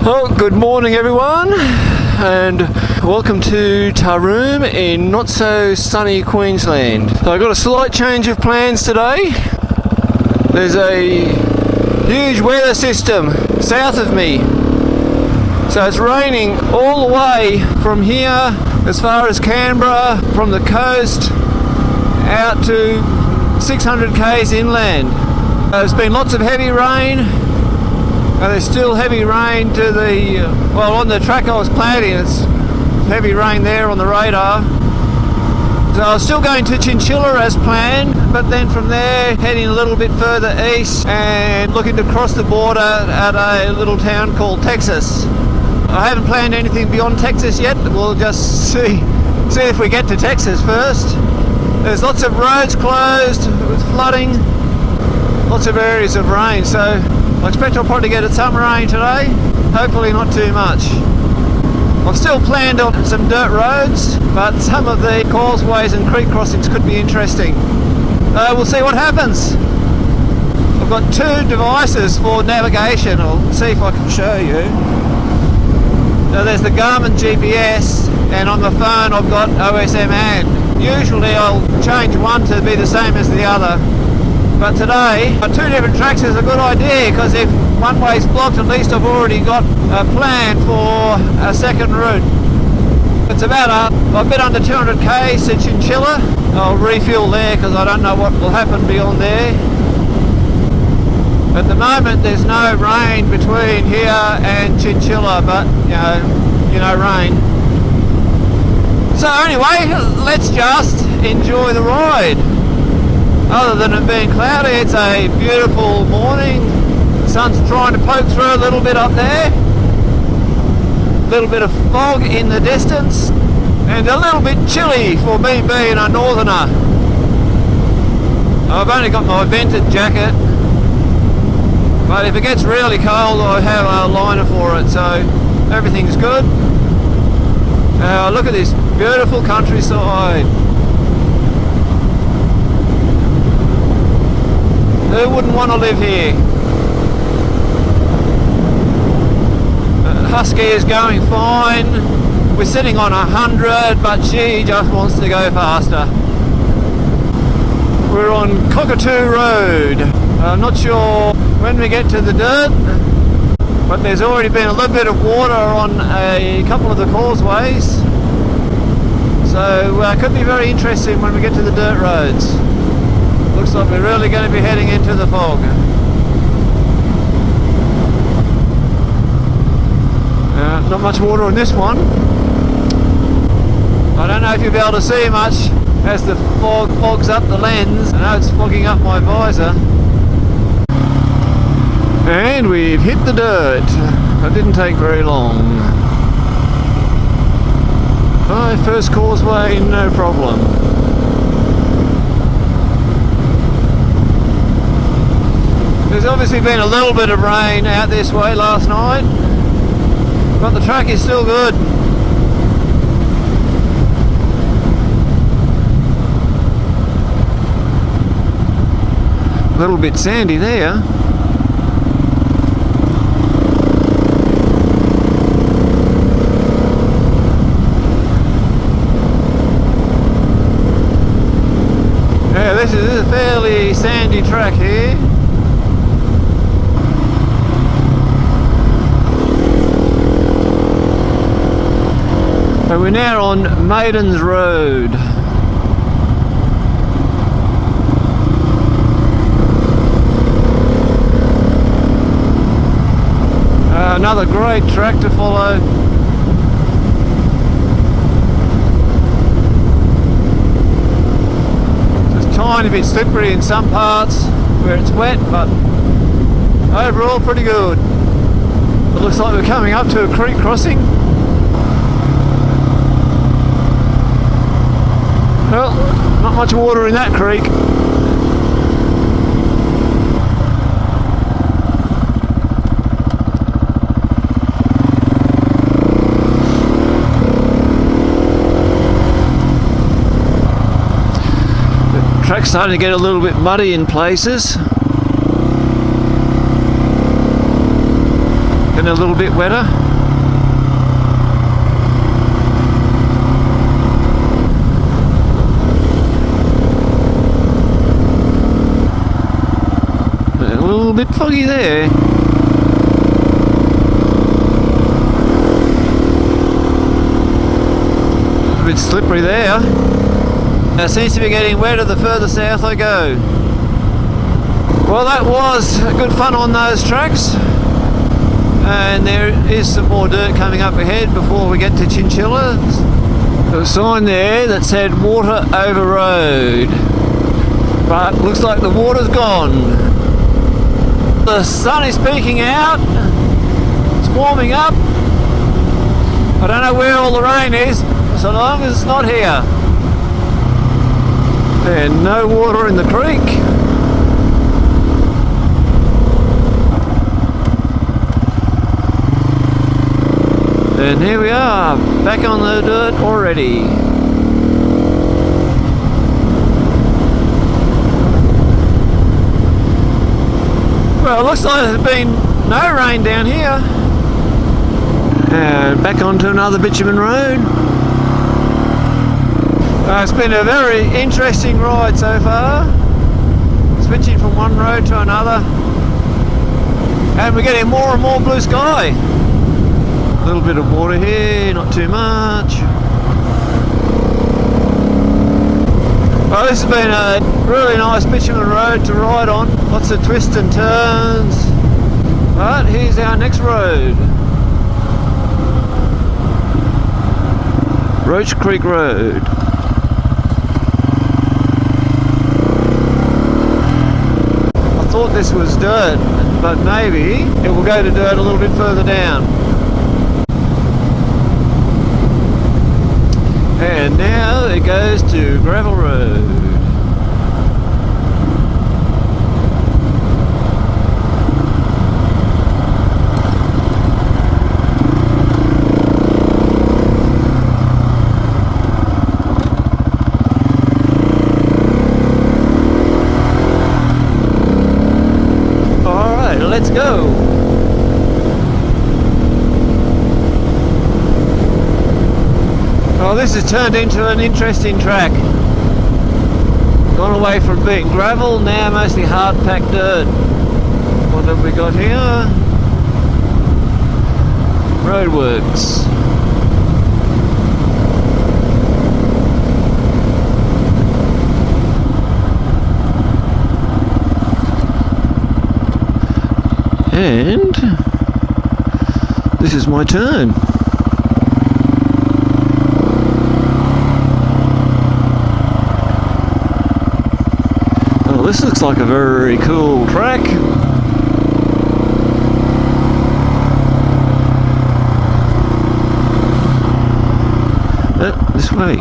Well, good morning everyone, and welcome to Taroom in not so sunny Queensland. So I've got a slight change of plans today. There's a huge weather system south of me. So it's raining all the way from here as far as Canberra, from the coast out to 600 k's inland. There's been lots of heavy rain. There's still heavy rain to the, on the track I was planting, it's heavy rain there on the radar. So I was still going to Chinchilla as planned, but then from there heading a little bit further east and looking to cross the border at a little town called Texas. I haven't planned anything beyond Texas yet. We'll just see if we get to Texas first. There's lots of roads closed with flooding, lots of areas of rain, so I expect I'll probably get some rain today, hopefully not too much. I've still planned on some dirt roads, but some of the causeways and creek crossings could be interesting. We'll see what happens. I've got two devices for navigation. I'll see if I can show you. So there's the Garmin GPS, and on the phone I've got OSM and. Usually I'll change one to be the same as the other. But today, two different tracks is a good idea, because if one way's blocked, at least I've already got a plan for a second route. It's about a bit under 200 k's to Chinchilla. I'll refuel there because I don't know what will happen beyond there. At the moment there's no rain between here and Chinchilla, but you know rain. So anyway, let's just enjoy the ride. Other than it being cloudy, it's a beautiful morning. The sun's trying to poke through a little bit up there. A little bit of fog in the distance, and a little bit chilly for me being a northerner. I've only got my vented jacket, but if it gets really cold I have a liner for it, so everything's good. Look at this beautiful countryside. Who wouldn't want to live here? Husky is going fine. We're sitting on 100, but she just wants to go faster. We're on Cockatoo Road. I'm not sure when we get to the dirt, but there's already been a little bit of water on a couple of the causeways. So it could be very interesting when we get to the dirt roads. Looks like we're really going to be heading into the fog. Not much water on this one. I don't know if you'll be able to see much as the fog fogs up the lens. I know it's fogging up my visor. And we've hit the dirt. That didn't take very long. First causeway, no problem. There's obviously been a little bit of rain out this way last night, but the track is still good. A little bit sandy there. Yeah, this is a fairly sandy track here. So we're now on Maidens Road. Another great track to follow. Just tiny bit slippery in some parts where it's wet, but overall pretty good. It looks like we're coming up to a creek crossing. Well, not much water in that creek. The track's starting to get a little bit muddy in places. Can getting a little bit wetter. A little bit foggy there. A bit slippery there. It seems to be getting wetter the further south I go. Well, that was good fun on those tracks, and there is some more dirt coming up ahead before we get to Chinchilla. There's a sign there that said water over road, but looks like the water's gone. The sun is peeking out, it's warming up. I don't know where all the rain is, so long as it's not here. And no water in the creek. And here we are, back on the dirt already. Well, it looks like there's been no rain down here. And back onto another bitumen road. It's been a very interesting ride so far, switching from one road to another, and we're getting more and more blue sky. A little bit of water here, not too much. Well, this has been a really nice bitumen road to ride on, lots of twists and turns, but here's our next road. Roach Creek Road. I thought this was dirt, but maybe it will go to dirt a little bit further down. And now it goes to gravel road. Let's go. Oh, this has turned into an interesting track. Gone away from being gravel, now mostly hard packed dirt. What have we got here? Roadworks. And this is my turn. Oh, this looks like a very cool track. This way.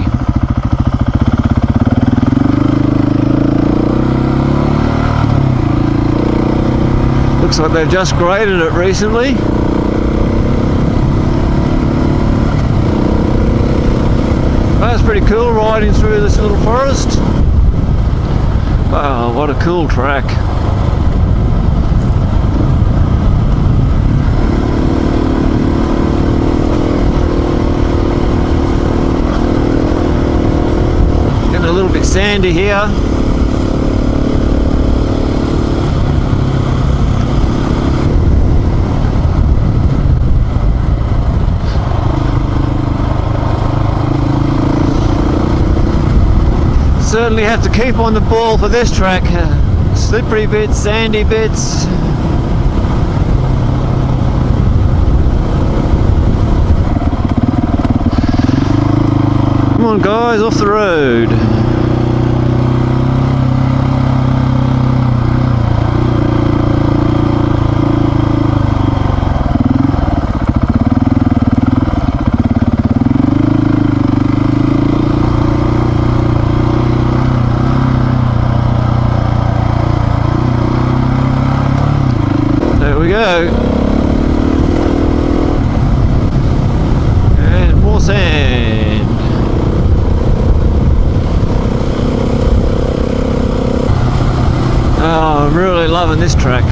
Looks like they've just graded it recently. That's pretty cool, riding through this little forest. Wow, what a cool track. Getting a little bit sandy here. Certainly have to keep on the ball for this track. Slippery bits, sandy bits. Come on guys, off the road. There we go. And more sand. Oh, I'm really loving this track.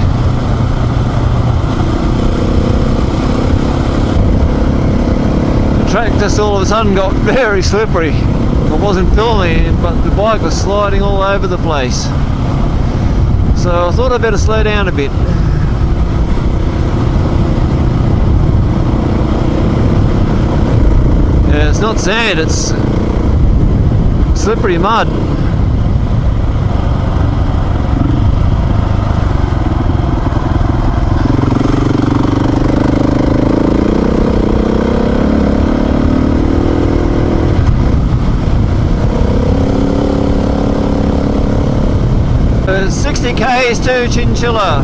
track just all of a sudden got very slippery. I wasn't filming, but the bike was sliding all over the place. So I thought I'd better slow down a bit. Yeah, it's not sand, it's slippery mud. There's 60 k's to Chinchilla.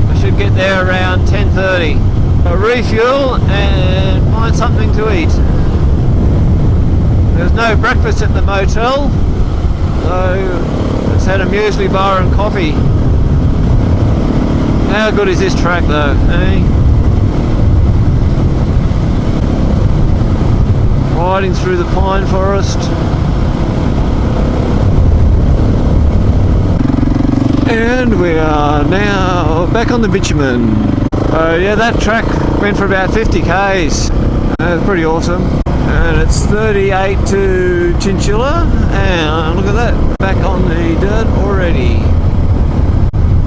I should get there around 10:30. I'll refuel and find something to eat. There's no breakfast at the motel, so let's had a muesli bar and coffee. How good is this track though, eh? Riding through the pine forest. And we are now back on the bitumen. Yeah, that track went for about 50 k's. Pretty awesome. And it's 38 to Chinchilla, and look at that, back on the dirt already.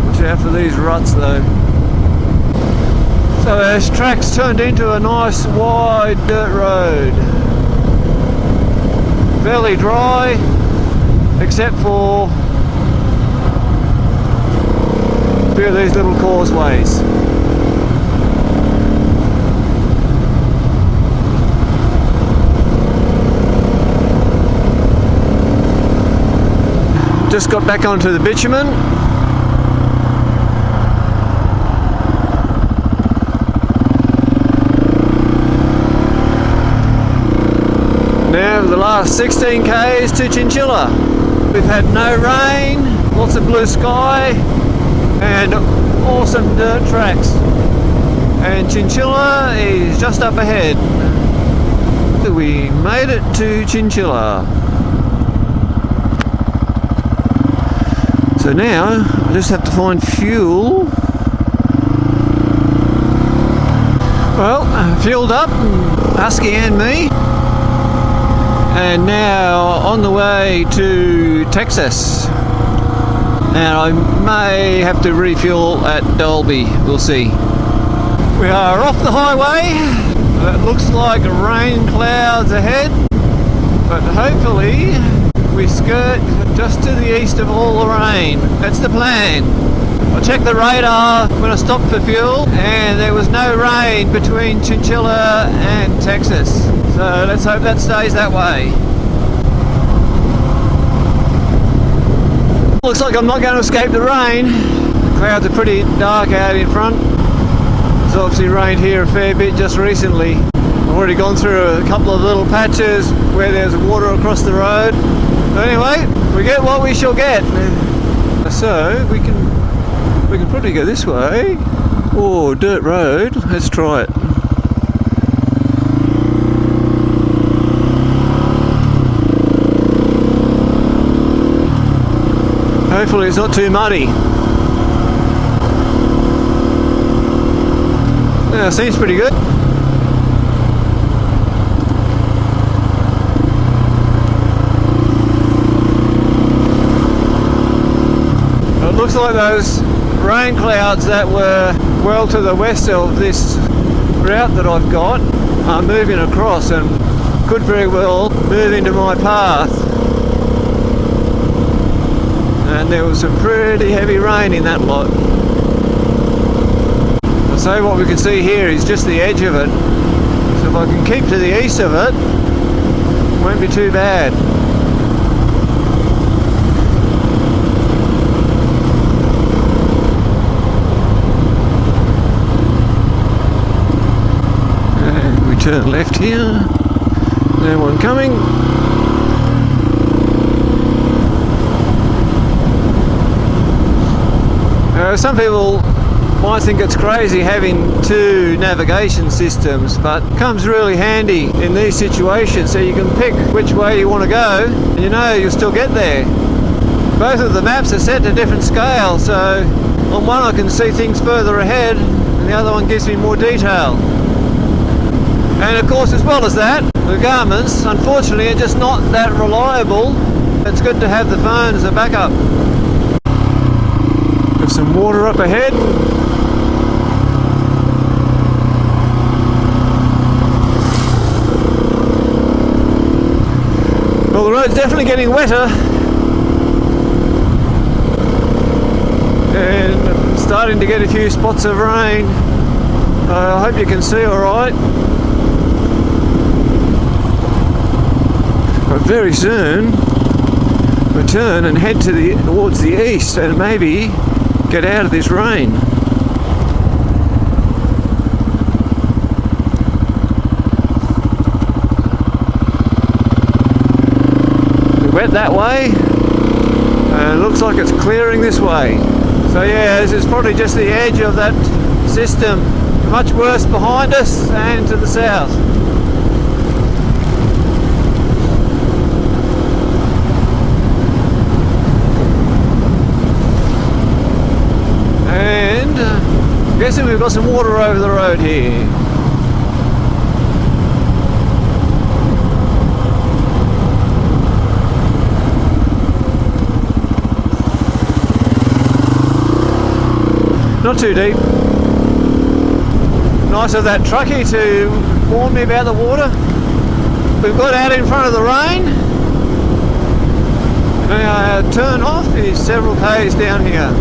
Watch out for these ruts though. So this track's turned into a nice wide dirt road. Fairly dry, except for a few of these little causeways. Just got back onto the bitumen. Now the last 16 k's to Chinchilla. We've had no rain, lots of blue sky and awesome dirt tracks. And Chinchilla is just up ahead. We made it to Chinchilla. So now I just have to find fuel. Well, fueled up, Husky and me, and now on the way to Texas. And I may have to refuel at Dolby, we'll see. We are off the highway. It looks like rain clouds ahead, but hopefully we skirt just to the east of all the rain. That's the plan. I checked the radar when I stopped for fuel and there was no rain between Chinchilla and Texas. So let's hope that stays that way. Looks like I'm not going to escape the rain. The clouds are pretty dark out in front. It's obviously rained here a fair bit just recently. I've already gone through a couple of little patches where there's water across the road. But anyway, we get what we shall get. So we can probably go this way. Oh, dirt road. Let's try it. Hopefully it's not too muddy. Yeah, seems pretty good. It looks like those rain clouds that were well to the west of this route that I've got are moving across and could very well move into my path. And there was some pretty heavy rain in that lot. So what we can see here is just the edge of it. So if I can keep to the east of it, it won't be too bad. And we turn left here. No one coming. Some people might think it's crazy having two navigation systems, but it comes really handy in these situations, so you can pick which way you want to go and you know you'll still get there. Both of the maps are set to different scales, so on one I can see things further ahead and the other one gives me more detail. And of course, as well as that, the garments, unfortunately, are just not that reliable. It's good to have the phone as a backup. Got some water up ahead. Well, the road's definitely getting wetter. And starting to get a few spots of rain. I hope you can see alright. But very soon we'll turn and head towards the east and maybe get out of this rain. It's wet that way and it looks like it's clearing this way. So yeah, this is probably just the edge of that system. Much worse behind us and to the south. And I'm guessing we've got some water over the road here. Not too deep. Nice of that truckie to warn me about the water. We've got out in front of the rain. Our turn off is several k's down here.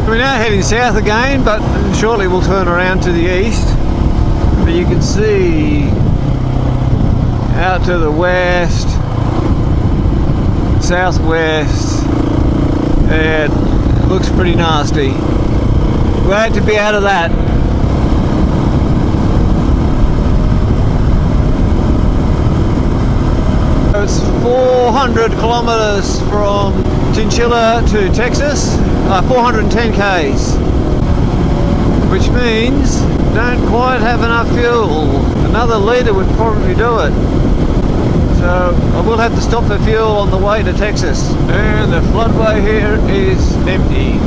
We're now heading south again, but shortly we'll turn around to the east. But you can see out to the west, southwest, it looks pretty nasty. Glad to be out of that. It's 400 kilometres from Chinchilla to Texas, 410 k's, which means don't quite have enough fuel. Another litre would probably do it. So I will have to stop for fuel on the way to Texas. And the floodway here is empty.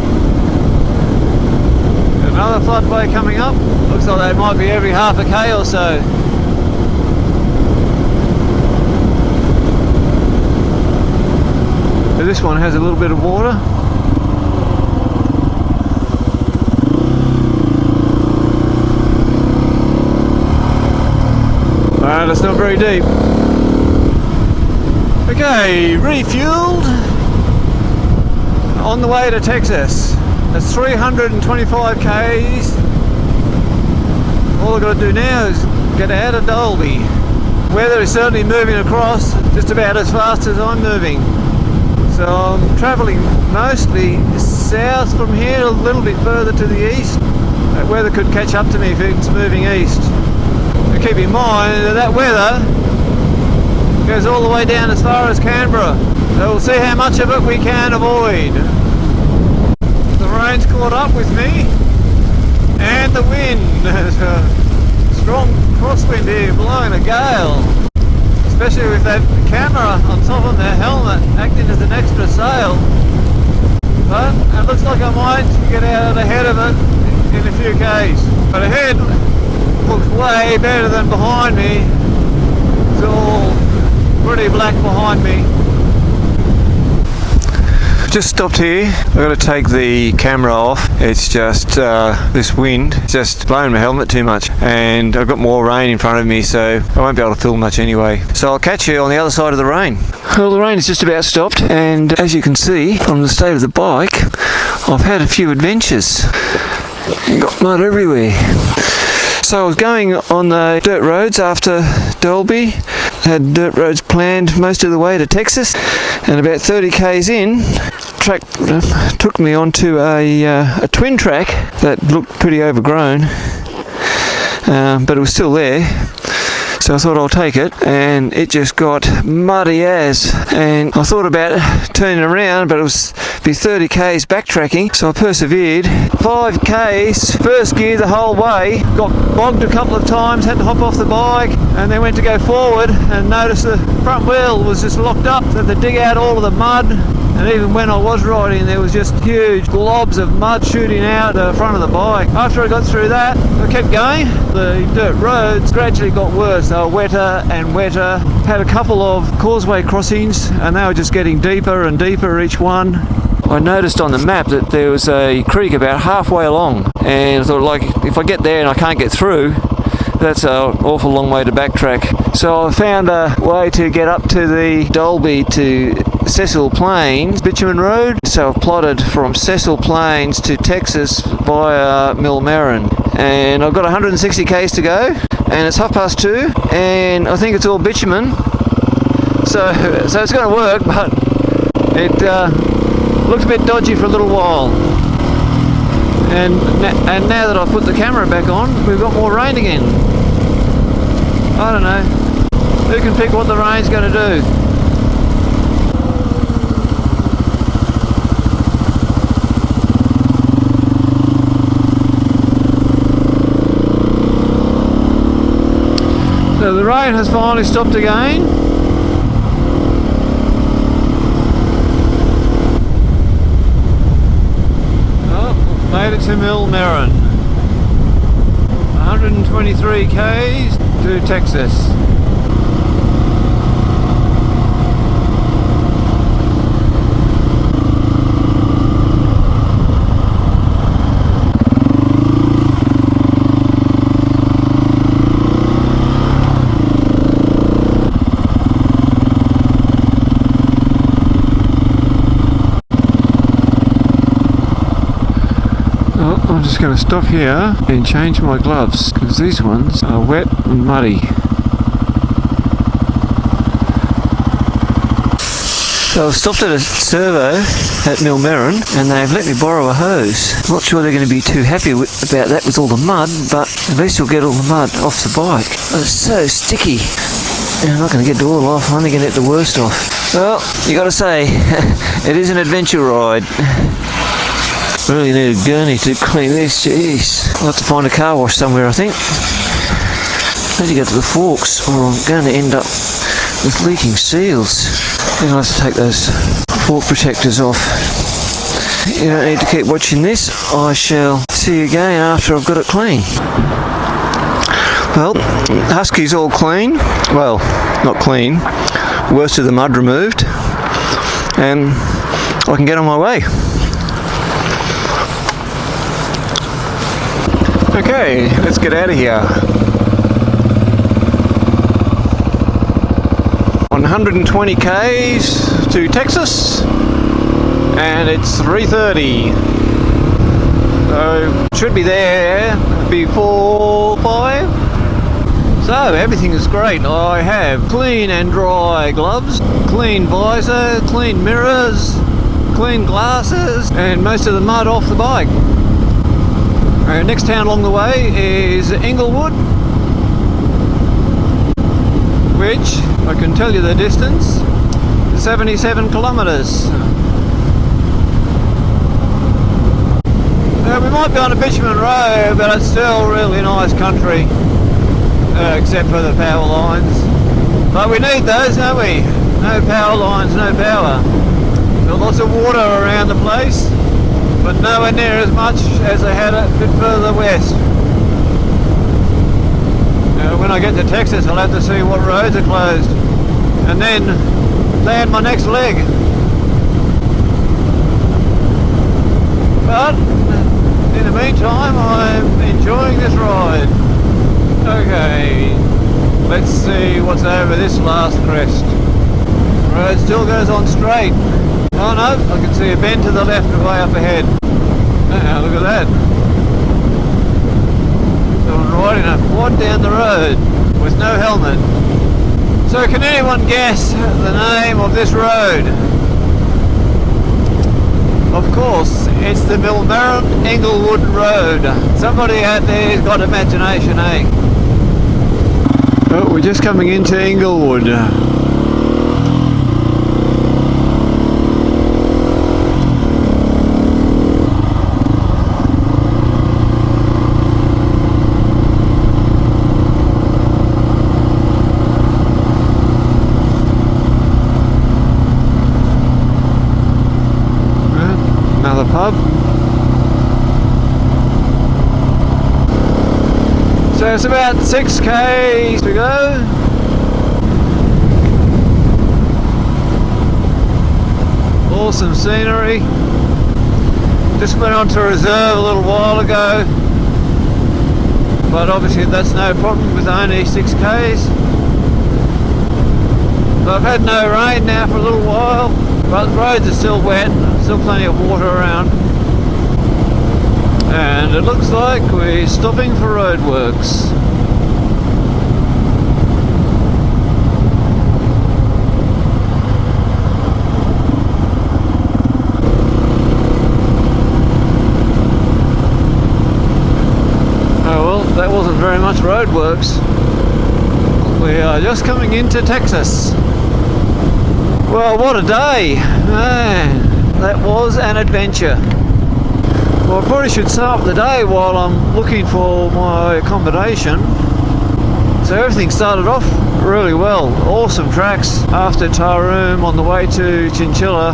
Another floodway coming up. Looks like that might be every half a k or so. So this one has a little bit of water. Alright, it's not very deep. Okay, refueled on the way to Texas. That's 325 k's. All I've got to do now is get out of Dalby. Weather is certainly moving across just about as fast as I'm moving. So I'm travelling mostly south from here, a little bit further to the east. That weather could catch up to me if it's moving east. But keep in mind that that weather goes all the way down as far as Canberra. So we'll see how much of it we can avoid. The rain's caught up with me, and the wind. There's a strong crosswind here blowing a gale, especially with that camera on top of the helmet acting as an extra sail. But it looks like I might get out ahead of it in a few k's. But ahead looks way better than behind me. It's all pretty black behind me. Just stopped here. I've got to take the camera off. It's just this wind just blowing my helmet too much, and I've got more rain in front of me, so I won't be able to film much anyway. So I'll catch you on the other side of the rain. Well, the rain has just about stopped, and as you can see from the state of the bike, I've had a few adventures. Got mud everywhere. So I was going on the dirt roads after Dalby. Had dirt roads planned most of the way to Texas, and about 30 k's in, track took me onto a twin track that looked pretty overgrown, but it was still there. So I thought I'll take it, and it just got muddy as, and I thought about turning around, but it was be 30 k's backtracking, so I persevered. 5 k's, first gear the whole way, got bogged a couple of times, had to hop off the bike, and then went to go forward and noticed the front wheel was just locked up, so I had to dig out all of the mud, and even when I was riding there was just huge globs of mud shooting out the front of the bike. After I got through that, I kept going. The dirt roads gradually got worse. They were wetter and wetter. Had a couple of causeway crossings and they were just getting deeper and deeper each one. I noticed on the map that there was a creek about halfway along, and I thought, like, if I get there and I can't get through, that's an awful long way to backtrack. So I found a way to get up to the Dalby to Cecil Plains bitumen road. So I've plotted from Cecil Plains to Texas via Millmerran, and I've got 160 k's to go, and it's 2:30, and I think it's all bitumen. So it's going to work, but it looks a bit dodgy for a little while. And now that I've put the camera back on, we've got more rain again. I don't know. Who can pick what the rain's going to do? So the rain has finally stopped again. Oh, made it to Millmerran. 123 k's to Texas. I'm just going to stop here and change my gloves because these ones are wet and muddy. So I've stopped at a servo at Millmerran and they've let me borrow a hose. Not sure they're going to be too happy about that with all the mud, but at least we'll get all the mud off the bike. It's so sticky. And I'm not going to get it all off, I'm only going to get the worst off. Well, you got to say, it is an adventure ride. Really need a gurney to clean this, jeez. I'll have to find a car wash somewhere, I think. I need to go to the forks or I'm going to end up with leaking seals. Then I'll have to take those fork protectors off. You don't need to keep watching this. I shall see you again after I've got it clean. Well, Husky's all clean. Well, not clean. Worst of the mud removed. And I can get on my way. Okay, let's get out of here. 120 k's to Texas, and it's 3:30. So should be there before 5. So everything is great. I have clean and dry gloves, clean visor, clean mirrors, clean glasses, and most of the mud off the bike. Next town along the way is Inglewood, which I can tell you the distance, 77 kilometres. We might be on a bitumen road, but it's still really nice country, except for the power lines. But we need those, don't we? No power lines, no power. There's lots of water around the place, but nowhere near as much as I had a bit further west. When I get to Texas, I'll have to see what roads are closed and then plan my next leg. But in the meantime, I'm enjoying this ride. Okay, let's see what's over this last crest. The road still goes on straight. Oh no, I can see a bend to the left way up ahead. Look at that. Someone riding a quad down the road with no helmet. So can anyone guess the name of this road? Of course, it's the Millmerran Inglewood Road. Somebody out there's got imagination, eh? Oh, we're just coming into Inglewood. So it's about 6k to go. Awesome scenery. Just went on to reserve a little while ago, but obviously that's no problem with only 6k's. I've had no rain now for a little while, but the roads are still wet, still plenty of water around. And it looks like we're stopping for roadworks. Oh well, that wasn't very much roadworks. We are just coming into Texas. Well, what a day! Man, that was an adventure. Well, I probably should sum up the day while I'm looking for my accommodation. So everything started off really well. Awesome tracks after Taroom on the way to Chinchilla.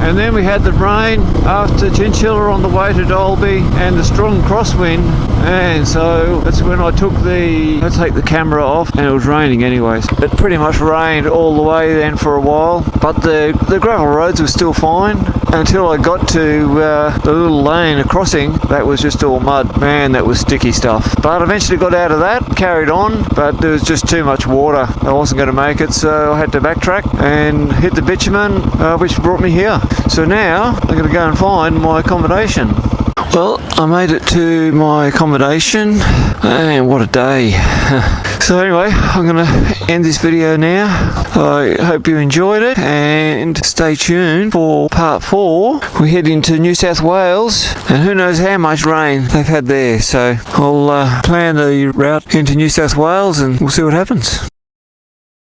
And then we had the rain after Chinchilla on the way to Dalby and the strong crosswind. And so that's when I had to take the camera off, and it was raining anyways. It pretty much rained all the way then for a while, but the gravel roads were still fine until I got to the little lane, a crossing, that was just all mud. Man, that was sticky stuff. But eventually got out of that, carried on, but there was just too much water. I wasn't going to make it, so I had to backtrack and hit the bitumen, which brought me here. So now I'm going to go and find my accommodation. Well, I made it to my accommodation, and what a day. So anyway, I'm going to end this video now. I hope you enjoyed it, and stay tuned for part 4. We head into New South Wales, and who knows how much rain they've had there. So I'll plan the route into New South Wales, and we'll see what happens.